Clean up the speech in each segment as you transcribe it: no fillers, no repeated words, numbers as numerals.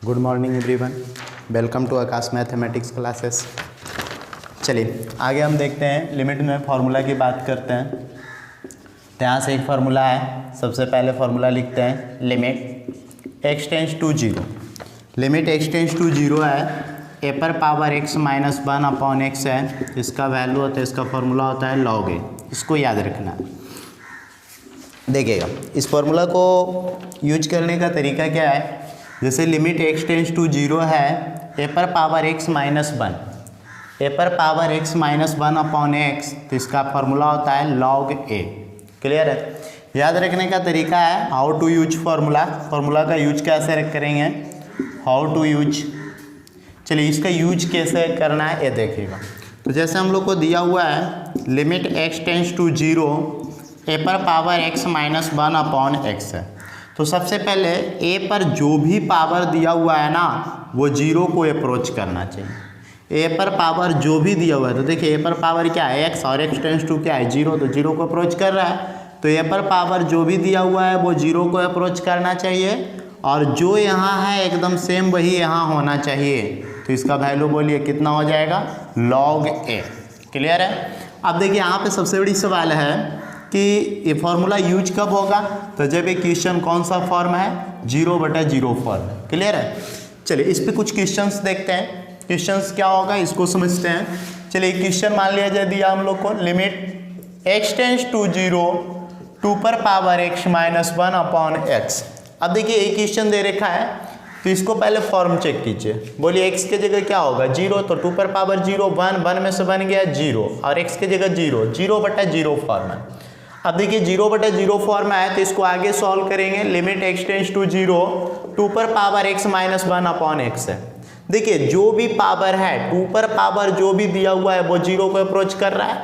Good morning everyone, welcome to Aakash mathematics classes. चलिए आगे हम देखते हैं, लिमिट में फार्मूला की बात करते हैं। तो यहाँ से एक फार्मूला है, सबसे पहले फार्मूला लिखते हैं limit x tends to zero. Limit x tends to zero है, ए पर power x minus 1 upon x है, इसका वैल्यू होता है, इसका फार्मूला होता है log a। इसको याद रखना है। देखिएगा इस फार्मूला को यूज करने का तरीका क्या है। जैसे limit x tends to zero है, ए पर पावर x माइनस 1, ए पर power x minus 1 upon x, तो इसका फार्मूला होता है log a। क्लियर है। याद रखने का तरीका है how to use formula. Formula का यूज कैसे करेंगे, हाउ टू यूज। चलिए इसका यूज कैसे करना है ये देखिएगा। तो जैसे हम लोग को दिया हुआ है limit x tends to zero, A पर power x minus 1 upon x है। तो सबसे पहले ए पर जो भी पावर दिया हुआ है ना, वो जीरो को अप्रोच करना चाहिए। ए पर पावर जो भी दिया हुआ है, तो देखिए ए पर पावर क्या है x, और x टेंस टू क्या है जीरो, तो जीरो को अप्रोच कर रहा है। तो ए पर पावर जो भी दिया हुआ है वो जीरो को अप्रोच करना चाहिए, और जो यहाँ है एकदम सेम वही यहाँ होना चाहिए। तो इसका वैल्यू बोलिए कितना हो जाएगा, log a। क्लियर है। अब देखिए यहाँ पे सबसे बड़ी सवाल है कि ये फॉर्मूला यूज कब होगा, तो जब ये क्वेश्चन कौन सा फॉर्म है, 0/0 फॉर्म है। क्लियर है। चलिए इस पे कुछ क्वेश्चंस देखते हैं, क्वेश्चंस क्या होगा इसको समझते हैं। चलिए क्वेश्चन मान लिया जाए दिया हम लोग को limit x tends to zero, 2 पर power x minus 1 upon x। अब देखिए एक क्वेश्चन दे रखा है, तो इसको पहले फॉर्म चेक कीजिए। बोलिए x के जगह क्या होगा, 0, तो 2 पर पावर 0, 1 में से बन गया 0, और x के जगह 0, 0/0 फॉर्म है। अब देखिए 0/0 फॉर्म है, तो इसको आगे सॉल्व करेंगे। Limit x tends to zero, 2 पर power x minus 1 upon x है। देखिए जो भी पावर है, 2 पर पावर जो भी दिया हुआ है वो जीरो को अप्रोच कर रहा है।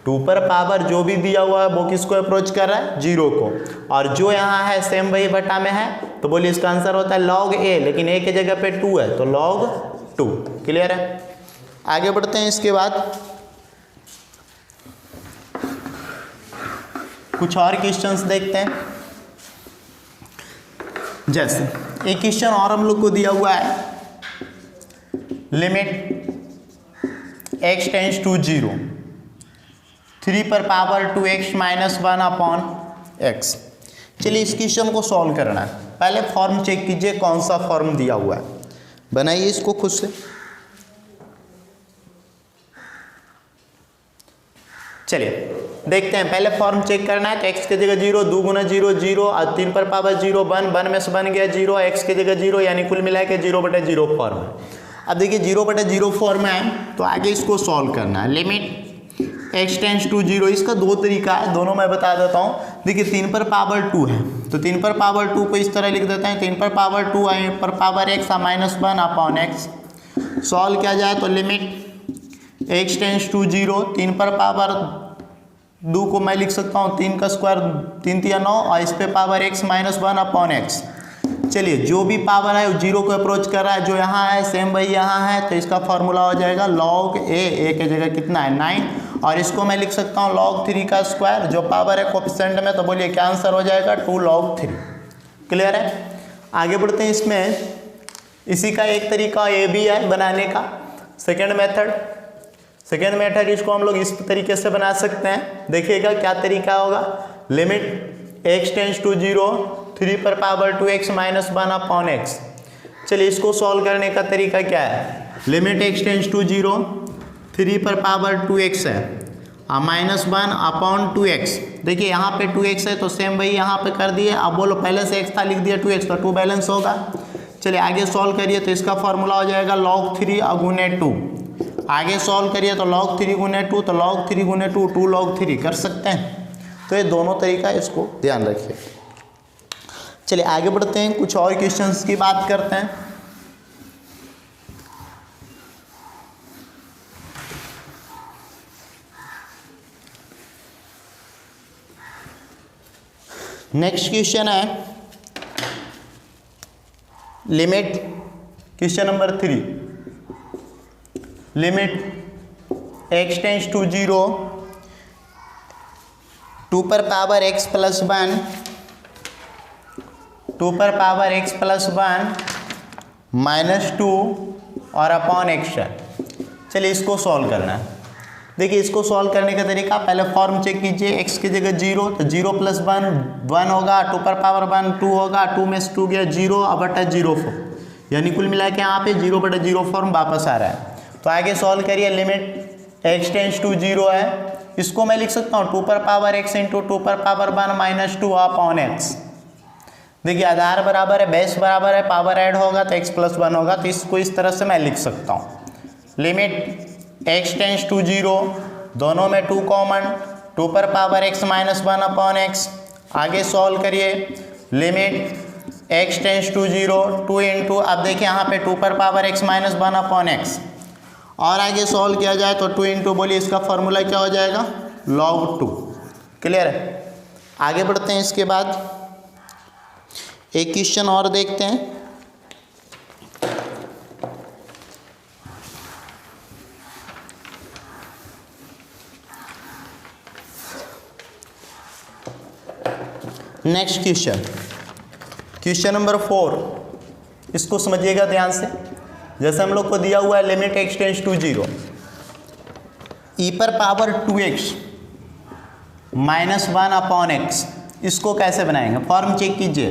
2 पर पावर जो भी दिया हुआ है वो किसको अप्रोच कर रहा है, जीरो को। और जो यहाँ है सेम वही बटा में है, तो बोलिए इसका आंसर होता है log a, लेकिन a के जगह पे 2 है तो log 2। क्लियर है। आगे बढ़ते हैं। इसके बाद कुछ और क्वेश्चंस देखते हैं। जैसे एक क्वेश्चन और हम लोग को दिया हुआ है, limit x tends to zero, 3 पर power 2x minus 1 upon x। चलिए इस क्वेश्चन को सॉल्व करना है। पहले फॉर्म चेक कीजिए कौन सा फॉर्म दिया हुआ है, बनाइए इसको खुद से। चलिए देखते हैं, पहले फॉर्म चेक करना है। तो x के जगह 0, 2 गुना 0 0, और 3 पर पावर 0, 1 में से बन गया 0, x के जगह 0, यानी कुल मिला के 0/0 फॉर्म है। अब देखिए 0/0 फॉर्म है, तो आगे इसको सॉल्व करना है। Limit x tends to zero, इसका दो तरीका है, दोनों मैं बता देता हूँ। देखिए 3 पर पावर 2 है, तो 3 पर पावर 2 को इस तरह लिख देते हैं, 3 पर पावर 2 पर power x minus 1 upon x। Solve किया जाए तो limit x tends to zero, 3 पर पावर 2 को मैं लिख सकता हूँ 3 का स्क्वायर, 3 3 9, और इस पे power x minus 1 upon x। चलिए जो भी पावर है वो जीरो को अप्रोच कर रहा है, जो यहाँ है सेम वही यहाँ है, तो इसका फॉर्मूला हो जाएगा log a के जगह कितना है 9, और इसको मैं लिख सकता हूँ log 3 का स्क्वायर, जो पावर है कोएफिशिएंट में, तो बोलिए क्या आंसर हो जाएगा 2 log 3। क्लियर है। आगे बढ़ते हैं। इसमें इसी का एक तरीका ये भी है बनाने का, सेकेंड मेथड। इसको हम लोग इस तरीके से बना सकते हैं। देखिएगा क्या तरीका होगा। Limit x tends to zero, 3 पर power 2x minus 1 upon x। चलिए इसको सॉल्व करने का तरीका क्या है। Limit x tends to zero, 3 पर पावर 2x है, और माइनस 1 अपॉन 2x। देखिए यहाँ पे 2x है तो सेम वही यहाँ पे कर दिए। अब बोलो पहले से x था, लिख दिया 2x, तो 2 बैलेंस होगा। चलिए आगे सॉल्व करिए, तो इसका फॉर्मूला हो जाएगा log 3 गुने 2। आगे सॉल्व करिए तो log 3 गुने 2, तो log 3 गुने 2, 2 log 3 कर सकते हैं। तो ये दोनों तरीका, इसको ध्यान रखिए। चलिए आगे बढ़ते हैं, कुछ और क्वेश्चंस की बात करते हैं। नेक्स्ट क्वेश्चन है limit, question number 3, limit x tends to zero, 2 पर पावर x प्लस 1, 2 पर पावर x प्लस 1 -2 और अपॉन x है। चलिए इसको सॉल्व करना है। देखिए इसको सॉल्व करने का तरीका, पहले फॉर्म चेक कीजिए। x की जगह 0 तो 0 + 1 1 होगा, 2 पर पावर 1 2 होगा, 2 में से 2 गया 0 बटा 0 यानी कुल मिला के यहाँ पे 0/0 फॉर्म वापस आ रहा है। तो आगे सॉल्व करिए। लिमिट x टेंड्स टू 0 है, इसको मैं लिख सकता हूँ 2 पर पावर x इंटू 2 पर पावर 1 -2 अपॉन x। देखिए आधार बराबर है, बेस बराबर है, पावर ऐड होगा तो x + 1 होगा, तो इसको इस तरह से मैं लिख सकता हूँ। लिमिट x टेंड्स टू 0, दोनों में 2 कॉमन, 2 पर पावर x -1 अपॉन x। आगे सॉल्व करिए। Limit x tends to 0 2 into, अब देखिए यहाँ पे 2 पर पावर x -1 अपॉन x, और आगे सॉल्व किया जाए तो 2 इंटू, बोलिए इसका फॉर्मूला क्या हो जाएगा, log 2। क्लियर है। आगे बढ़ते हैं। इसके बाद एक क्वेश्चन और देखते हैं। नेक्स्ट क्वेश्चन, क्वेश्चन नंबर 4, इसको समझिएगा ध्यान से। जैसे हम लोग को दिया हुआ है limit x tends to 0, e पर पावर 2x -1 अपॉन x, इसको कैसे बनाएंगे, फॉर्म चेक कीजिए।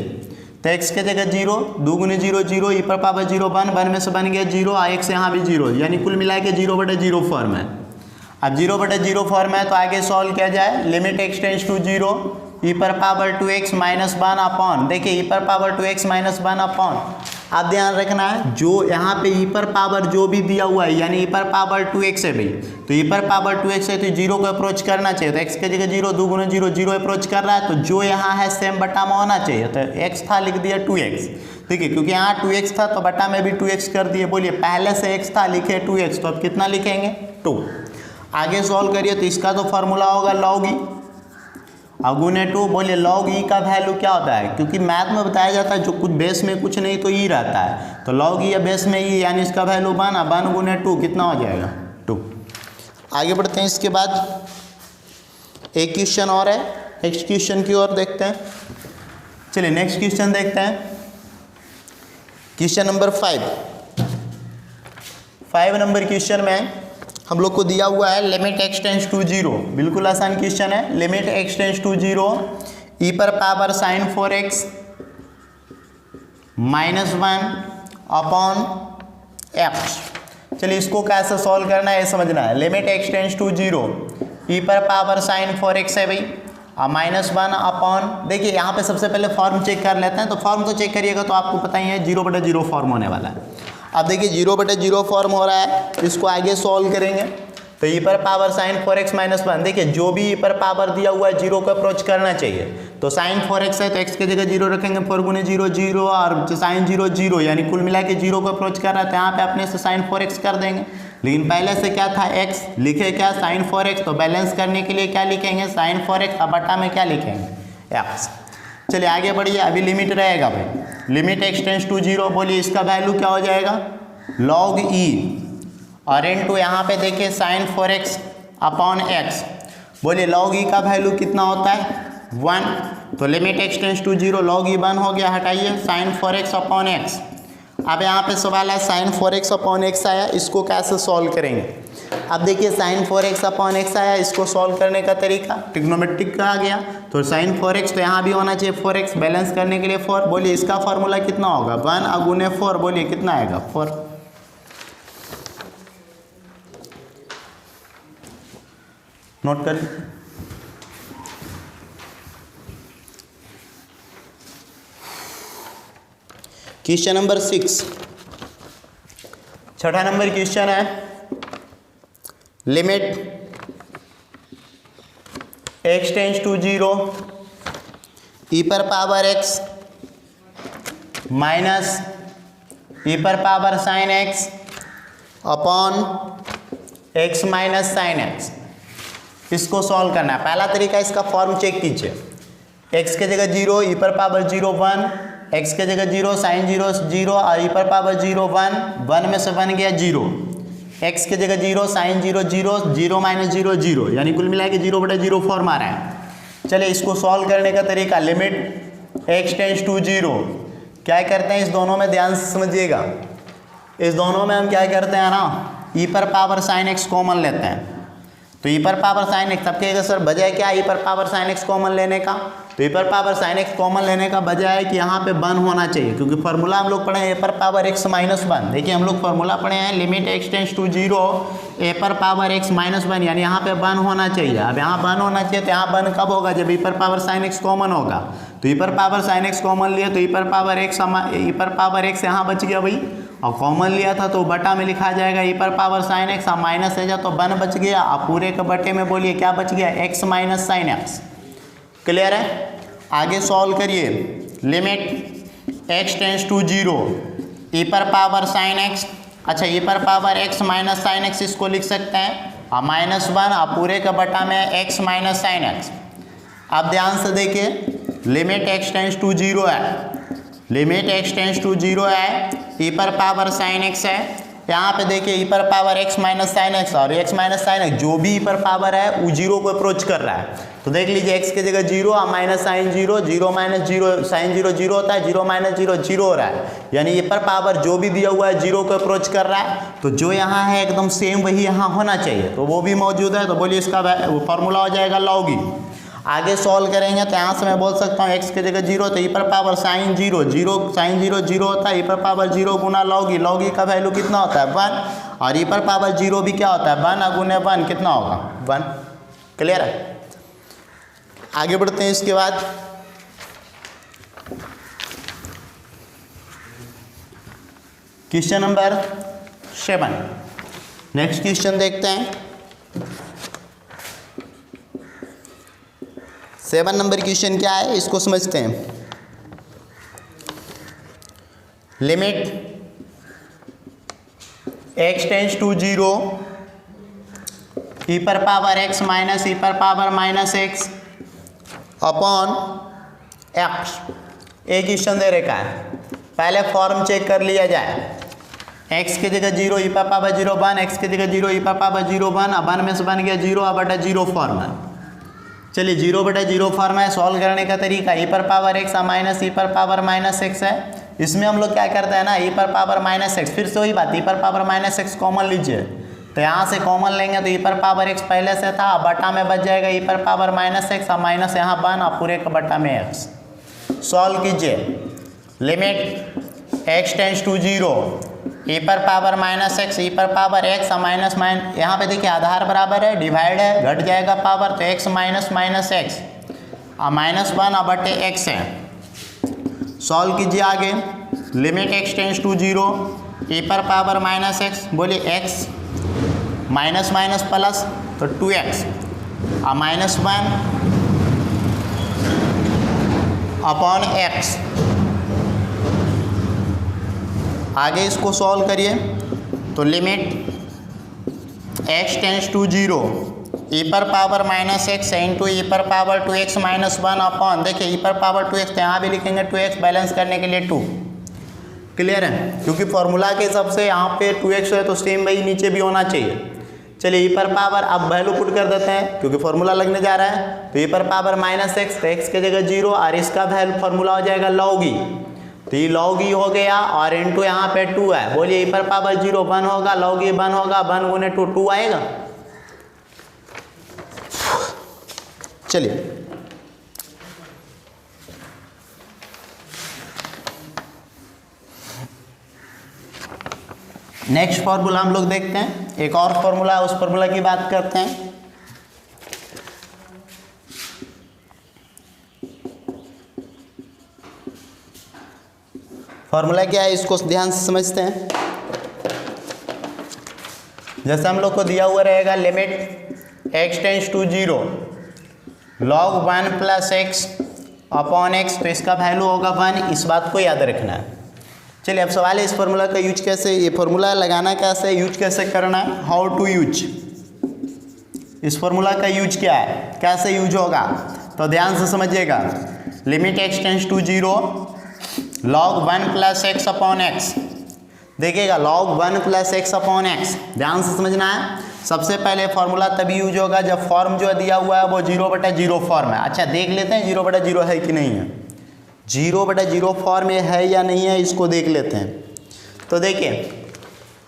तो x के जगह 0, 2 × 0 0, e पर पावर 0 1, 1 में से बन गया 0, x यहाँ भी 0, यानी कुल मिला के 0/0 फॉर्म है। अब 0/0 फॉर्म है तो आगे सॉल्व किया जाए। Limit x tends to 0, e पर पावर 2x -1 अपॉन, देखिए e पर पावर 2x -1 अपॉन, आप ध्यान रखना है जो यहाँ पे e पर पावर जो भी दिया हुआ है, यानी e पर पावर 2x है भाई, तो e पर पावर 2x है तो 0 को अप्रोच करना चाहिए। तो x के जगह 0, 2 × 0 0 अप्रोच कर रहा है, तो जो यहाँ है सेम बटा में होना चाहिए। तो x था, लिख दिया 2x, ठीक है, क्योंकि यहाँ 2x था तो बटा में भी 2x कर दिए। बोलिए पहले से x था, लिखे 2x, तो अब कितना लिखेंगे 2। आगे सॉल्व करिए तो इसका तो फॉर्मूला होगा log e, अगुने 2। बोलिए log e का वैल्यू क्या होता है, क्योंकि मैथ में बताया जाता है जो कुछ बेस में कुछ नहीं तो e रहता है, तो log e या बेस में e, यानी इसका वैल्यू 1 × 2 कितना हो जाएगा 2। आगे बढ़ते हैं। इसके बाद एक क्वेश्चन और है, नेक्स्ट क्वेश्चन की ओर देखते हैं। चलिए नेक्स्ट क्वेश्चन देखते हैं। क्वेश्चन नंबर 5 नंबर क्वेश्चन में हम लोग को दिया हुआ है लिमिट x टेंड्स टू 0, बिल्कुल आसान क्वेश्चन है। Limit x tends to 0, e पर power sin 4x -1 upon x। चलिए इसको कैसे सॉल्व करना है ये समझना है। Limit x tends to 0, e पर पावर sin 4x है भाई, -1 अपॉन, देखिए यहाँ पे सबसे पहले फॉर्म चेक कर लेते हैं। तो फॉर्म तो चेक करिएगा तो आपको पता ही है 0/0 फॉर्म होने वाला है। अब देखिए 0/0 फॉर्म हो रहा है, इसको आगे सॉल्व करेंगे। तो e पर पावर sin 4x -1, देखिए जो भी e पर पावर दिया हुआ है 0 को अप्रोच करना चाहिए। तो sin 4x है तो x के जगह 0 रखेंगे, 4 × 0 0, और sin 0 0, यानी कुल मिला के 0 को अप्रोच कर रहा है, तो यहाँ पे अपने से sin 4x कर देंगे। लेकिन पहले से क्या था x, लिखे क्या sin 4x, तो बैलेंस करने के लिए क्या लिखेंगे sin 4x, अब बटा में क्या लिखेंगे x। चलिए आगे बढ़िए। अभी लिमिट रहेगा भाई, लिमिट x टेंड्स टू 0, बोलिए इसका वैल्यू क्या हो जाएगा log e, और इनटू यहाँ पे देखिए sin 4x अपॉन x। बोलिए log e का वैल्यू कितना होता है 1, तो limit x tends to 0, log e 1 हो गया, हटाइए sin 4x अपॉन x। अब यहाँ पे सवाल है sin 4x अपॉन x आया, इसको कैसे सॉल्व करेंगे। अब देखिए sin 4x अपॉन x आया, इसको सॉल्व करने का तरीका ट्रिग्नोमेट्रिक का आ गया। तो sin 4x तो यहाँ भी होना चाहिए 4x, बैलेंस करने के लिए 4। बोलिए इसका फॉर्मूला कितना होगा 1 × 4, बोलिए कितना आएगा 4। नोट कर लीजिए। क्वेश्चन नंबर 6, छठा नंबर क्वेश्चन है। Limit x tends to 0, e पर पावर x माइनस e पर power sin x upon x minus sin x, इसको सॉल्व करना है। पहला तरीका, इसका फॉर्म चेक कीजिए। x के जगह 0, e पर पावर 0 1, x के जगह 0 sin 0 0, और e पर पावर 0 1, 1 में से बन गया 0, x के जगह 0 sin 0 0, 0 - 0 0, यानी कुल मिला के 0/0 फॉर्म आ रहा है। चलिए इसको सॉल्व करने का तरीका, लिमिट x टेंड्स टू 0, क्या करते हैं इस दोनों में ध्यान से समझिएगा। इस दोनों में हम क्या करते हैं ना, ई पर पावर साइन एक्स कॉमन लेते हैं। तो ई पर पावर साइन एक्स, अब कहेगा सर बजाय क्या ई पर पावर साइन एक्स कॉमन लेने का, तो ई पर पावर साइन एक्स कॉमन लेने का बजाय है कि यहाँ पे 1 होना चाहिए, क्योंकि फार्मूला हम लोग पढ़े हैं ए पर पावर एक्स माइनस 1। देखिए हम लोग फार्मूला पढ़े हैं लिमिट एक्स टेंस टू 0 ए पर पावर एक्स माइनस 1, यानी यहाँ पे 1 होना चाहिए। अब यहाँ 1 होना चाहिए, तो यहाँ 1 कब होगा, जब ई पर पावर साइन एक्स कॉमन होगा। तो ई पर पावर साइन एक्स कॉमन लिया तो ई पर पावर एक्स यहाँ बच गया भाई, और कॉमन लिया था तो बटा में लिखा जाएगा ई पर पावर साइन एक्स, अब माइनस है जा तो 1 बच गया। अब पूरे के बटे में बोलिए क्या बच गया, x minus sine x. Clear है? आगे सॉल्व करिए, लिमिट एक्स टेंस टू 0 ई पर पावर साइन एक्स, अच्छा ई पर power x minus sine x इसको लिख सकते हैं, और -1 अब पूरे का बटा में एक्स माइनस साइन एक्स। अब ध्यान से देखिए, लिमिट एक्स टेंस टू 0 है, लिमिट एक्स टेंस टू 0 है, ई पर पावर साइन एक्स है। यहाँ पे देखिए ई पर power x minus sine x, और एक्स माइनस साइन एक्स जो भी ई पर पावर है वो 0 को अप्रोच कर रहा है। तो देख लीजिए एक्स की जगह 0 और माइनस साइन 0, 0 माइनस 0 साइन 0 0 होता है, 0 माइनस 0 0 हो रहा है, यानी ई पर पावर जो भी दिया हुआ है 0 को अप्रोच कर रहा है। तो जो यहाँ है एकदम सेम वही यहाँ होना चाहिए, तो वो भी मौजूद है, तो बोलिए इसका फॉर्मूला हो जाएगा लॉग ई। आगे सॉल्व करेंगे तो यहाँ से मैं बोल सकता हूँ एक्स की जगह 0, तो ई पर पावर साइन 0 साइन 0 0 होता है, ई पर पावर 0 गुना लॉग ई का वैल्यू कितना होता है 1, और ई पर पावर 0 भी क्या होता है 1 गुने 1 कितना होगा 1। क्लियर है? आगे बढ़ते हैं। इसके बाद क्वेश्चन नंबर 7, नेक्स्ट क्वेश्चन देखते हैं। 7 नंबर क्वेश्चन क्या है इसको समझते हैं। लिमिट एक्स टेंस टू 0 ई पर पावर एक्स माइनस ई पर power minus x upon x. एक क्वेश्चन दे रखा है, पहले फॉर्म चेक कर लिया जाए। एक्स की जगह 0 ई पर पावर 0 1, एक्स की जगह 0 ई पर पावर 0 1, अब 1 में से बन गया 0 अब बटा 0 फॉर्म है। चलिए 0 बटा 0 फॉर्म है। सॉल्व करने का तरीका ई पर पावर एक्स माइनस ई पर पावर माइनस एक्स है। इसमें हम लोग क्या करते हैं ना, ई पर पावर माइनस एक्स, फिर से वही बात, ई पर पावर माइनस एक्स कॉमन लीजिए, तो यहाँ से कॉमन लेंगे तो ई पर पावर एक्स पहले से था, बटा में बच जाएगा ई पर पावर माइनस एक्स, और माइनस यहाँ 1 और पूरे का बटा में एक्स। सॉल्व कीजिए, लिमिट एक्स टेंस टू 0 ई पर पावर माइनस एक्स ई पर पावर एक्स और माइनस यहाँ पे देखिए आधार बराबर है, डिवाइड है, घट जाएगा पावर, तो एक्स माइनस माइनस एक्स और -1 और बटे एक्स है। सॉल्व कीजिए आगे, लिमिट एक्स टेंस टू 0 ई पर पावर माइनस एक्स, बोलिए एक्स माइनस माइनस प्लस तो 2x और -1 अपॉन एक्स। आगे इसको सॉल्व करिए, तो लिमिट x टेंस टू 0 ई पर पावर माइनस एक्स इंटू ई पर पावर 2x माइनस 1 अपॉन, देखिए ई पर पावर 2x तो यहाँ भी लिखेंगे 2x, बैलेंस करने के लिए 2। क्लियर है? क्योंकि फॉर्मूला के हिसाब से यहाँ पे 2x है तो सेम वही नीचे भी होना चाहिए। चलिए ई पर पावर अब वैल्यू पुट कर देते हैं, क्योंकि फॉर्मूला लगने जा रहा है, तो ई पर पावर माइनस एक्स, तो एक्स की जगह 0 और इसका वैल्यू फॉर्मूला हो जाएगा लॉग ई, तो ये लॉग ई हो गया, और इंटू यहाँ पे 2 है, बोलिए ई पर पावर 0 1 होगा, लॉग ई 1 होगा, 1 गुने 2 2 आएगा। चलिए नेक्स्ट फॉर्मूला हम लोग देखते हैं, एक और फॉर्मूला है, उस फॉर्मूला की बात करते हैं। फॉर्मूला क्या है इसको ध्यान से समझते हैं। जैसे हम लोग को दिया हुआ रहेगा limit x tends to 0 log 1 plus x upon x, तो इसका वैल्यू होगा 1, इस बात को याद रखना है। चलिए अब सवाल है इस फॉर्मूला का यूज कैसे, ये फॉर्मूला लगाना कैसे, यूज कैसे करना है, हाउ टू यूज, इस फॉर्मूला का यूज क्या है, कैसे यूज होगा, तो ध्यान से समझिएगा। Limit x tends to 0 log 1 plus x upon x, देखिएगा log 1 plus x upon x, ध्यान से समझना है। सबसे पहले फॉर्मूला तभी यूज होगा जब फॉर्म जो दिया हुआ है वो 0/0 फॉर्म है। अच्छा देख लेते हैं 0/0 है कि नहीं है, 0/0 फॉर्म में है या नहीं है, इसको देख लेते हैं। तो देखिए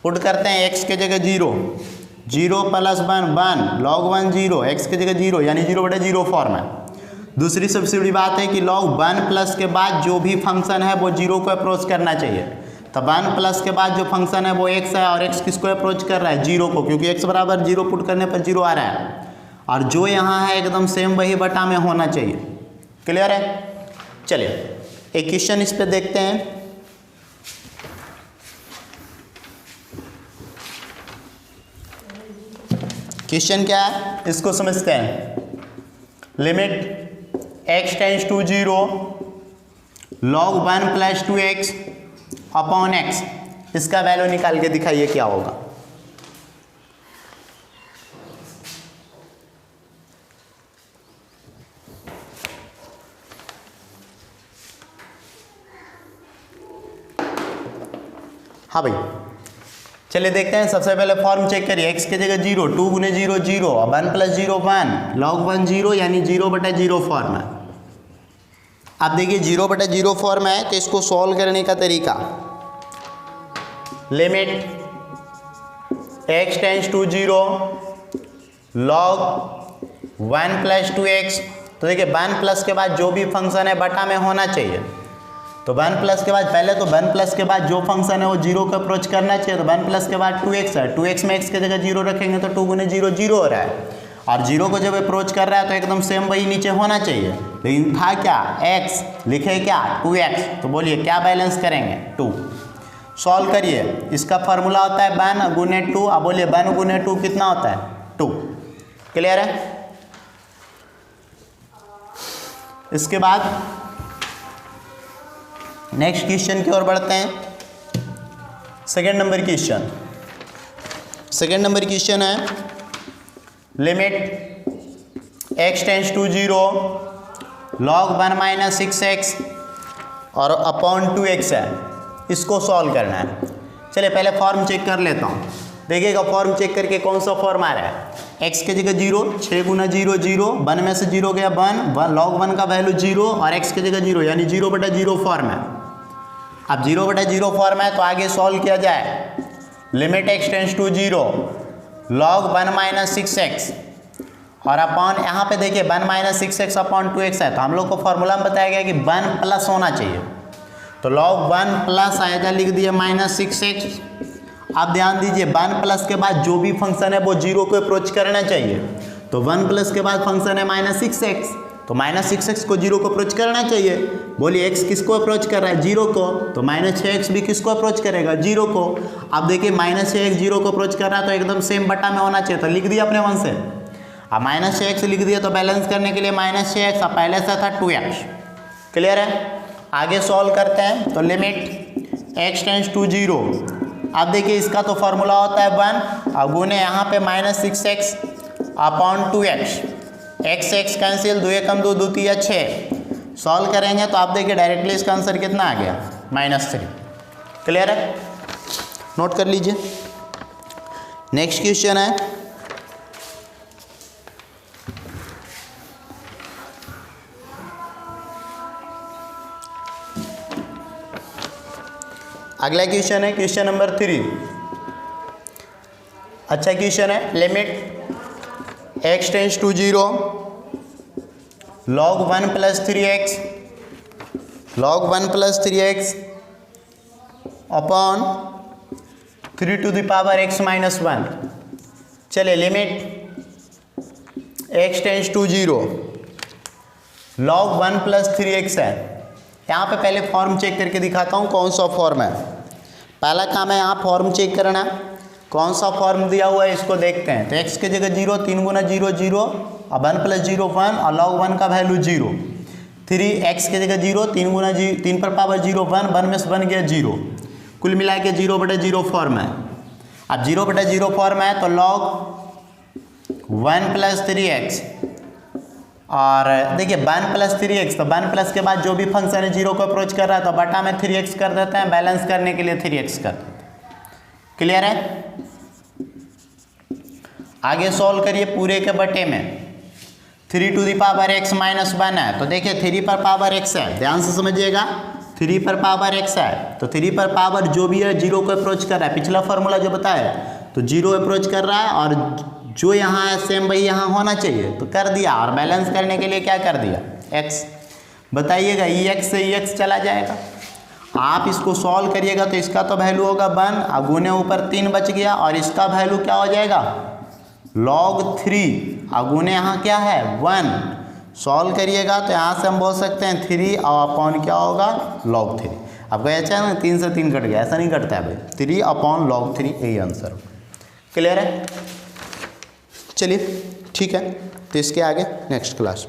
पुट करते हैं x के जगह 0, 0 प्लस 1 1 log 1 0, x के जगह 0 यानी 0/0 फॉर्म है। दूसरी सबसे बड़ी बात है कि log 1 प्लस के बाद जो भी फंक्शन है वो 0 को अप्रोच करना चाहिए। तो 1 प्लस के बाद जो फंक्शन है वो x है और x किसको अप्रोच कर रहा है 0 को, क्योंकि x बराबर 0 पुट करने पर 0 आ रहा है और जो यहाँ है एकदम सेम वही बटा में होना चाहिए। क्लियर है? चलिए एक क्वेश्चन इस पे देखते हैं। क्वेश्चन क्या है इसको समझते हैं। Limit x tends to 0 log 1 plus 2x upon x, इसका वैल्यू निकाल के दिखाइए क्या होगा। हाँ भाई चलिए देखते हैं। सबसे पहले फॉर्म चेक करिए। x के जगह 0, 2 गुने 0 0, 1 प्लस 0 1, log 1 0 यानी 0/0 फॉर्म है। अब देखिए 0/0 फॉर्म है तो इसको सॉल्व करने का तरीका, limit x tends to 0 log 1 plus 2x। तो देखिए 1 प्लस के बाद जो भी फंक्शन है बटा में होना चाहिए। तो 1 प्लस के बाद पहले तो 1 प्लस के बाद जो फंक्शन है वो 0 को अप्रोच करना चाहिए। तो 1 प्लस के बाद 2x है, 2x में x के जगह 0 रखेंगे तो 2 गुने 0 0 हो रहा है और 0 को जब अप्रोच कर रहा है तो एकदम सेम वही नीचे होना चाहिए। लेकिन था क्या x, लिखे क्या 2x, तो बोलिए क्या बैलेंस करेंगे 2। सॉल्व करिए, इसका फॉर्मूला होता है 1 गुने 2। अब बोलिए 1 गुने 2 कितना होता है 2। क्लियर है? इसके बाद नेक्स्ट क्वेश्चन की ओर बढ़ते हैं। Second number question. Second number question है limit x tends to 0 log 1 minus 6x और अपॉन 2x है। इसको सॉल्व करना है। चलिए पहले फॉर्म चेक कर लेता हूँ। देखिएगा फॉर्म चेक करके कौन सा फॉर्म आ रहा है। x के जगह 0, 6 गुना 0 0, 1 में से 0 गया 1, log 1 का वैल्यू 0 और x के जगह 0 यानी 0/0 फॉर्म है। अब 0/0 फॉर्म है तो आगे सॉल्व किया जाए। Limit x tends to 0 log 1 minus 6x और अपॉन यहाँ पे देखिए 1 माइनस 6x अपॉन 2x है। तो हम लोग को फॉर्मूला में बताया गया कि 1 प्लस होना चाहिए। तो log 1 प्लस आएगा, लिख दिया माइनस 6x। आप ध्यान दीजिए 1 प्लस के बाद जो भी फंक्शन है वो 0 को अप्रोच करना चाहिए। तो 1 प्लस के बाद फंक्शन है माइनस 6x, तो माइनस 6x को 0 को अप्रोच करना चाहिए। बोलिए x किसको अप्रोच कर रहा है 0 को, तो माइनस 6x भी किसको अप्रोच करेगा 0 को। अब देखिए माइनस 6x 0 को अप्रोच कर रहा है तो एकदम सेम बटा में होना चाहिए। तो लिख दिया अपने मन से। अब माइनस 6x लिख दिया तो बैलेंस करने के लिए माइनस 6x, अब पहले से था 2x। क्लियर है? आगे सॉल्व करते हैं। तो लिमिट x टेंड्स टू 0। अब देखिए इसका तो फॉर्मूला होता है 1 और गुने यहाँ पे minus 6x upon 2x। x x cancel, 2 एकम 2, 2 3 6। सॉल्व करेंगे तो आप देखिए डायरेक्टली इसका आंसर कितना आ गया -3। क्लियर है? नोट कर लीजिए। नेक्स्ट क्वेश्चन है अगला क्वेश्चन है क्वेश्चन नंबर 3। अच्छा क्वेश्चन है limit x tends to 0 log 1 plus 3x upon 3 to the power x minus 1। चलिए limit x tends to 0 log 1 plus 3x है। यहाँ पे पहले फॉर्म चेक करके दिखाता हूँ कौन सा फॉर्म है। पहला काम है यहाँ फॉर्म चेक करना, कौन सा फॉर्म दिया हुआ है इसको देखते हैं। तो x के जगह 0, 3 गुना 0 0 और 1 प्लस 0 1 और log 1 का वैल्यू 0। 3x के जगह 0, 3 गुना 3 पर पावर 0 1, 1 में से बन गया 0। कुल मिला के 0/0 फॉर्म है। अब 0/0 फॉर्म है तो log 1 प्लस 3x और देखिए 1 प्लस 3x, तो 1 प्लस के बाद जो भी फंक्शन है 0 को अप्रोच कर रहा है तो बटा में 3x कर देते हैं, बैलेंस करने के लिए 3x कर देते हैं। क्लियर है? आगे सॉल्व करिए पूरे के बटे में। 3 to the power x minus 1 है तो देखिए 3 पर पावर x है, ध्यान से समझिएगा। 3 पर पावर x है, तो 3 पर पावर जो भी है 0 को अप्रोच कर रहा है। पिछला फॉर्मूला जो बताया तो 0 अप्रोच कर रहा है, और जो यहाँ है सेम वही यहाँ होना चाहिए, तो कर दिया। और बैलेंस करने के लिए क्या कर दिया, x। बताइएगा ex से ex चला जाएगा। आप इसको सॉल्व करिएगा तो इसका तो वैल्यू होगा 1, अगुने ऊपर 3 बच गया, और इसका वैल्यू क्या हो जाएगा log 3, अगुने यहाँ क्या है 1। सॉल्व करिएगा तो यहाँ से हम बोल सकते हैं 3 और अपॉन क्या होगा log 3। आपको अच्छा है ना, 3 से 3 कट गया, ऐसा नहीं कटता है भाई, 3 अपॉन log 3 यही आंसर होगा। क्लियर है? चलिए ठीक है, तो इसके आगे नेक्स्ट क्लास।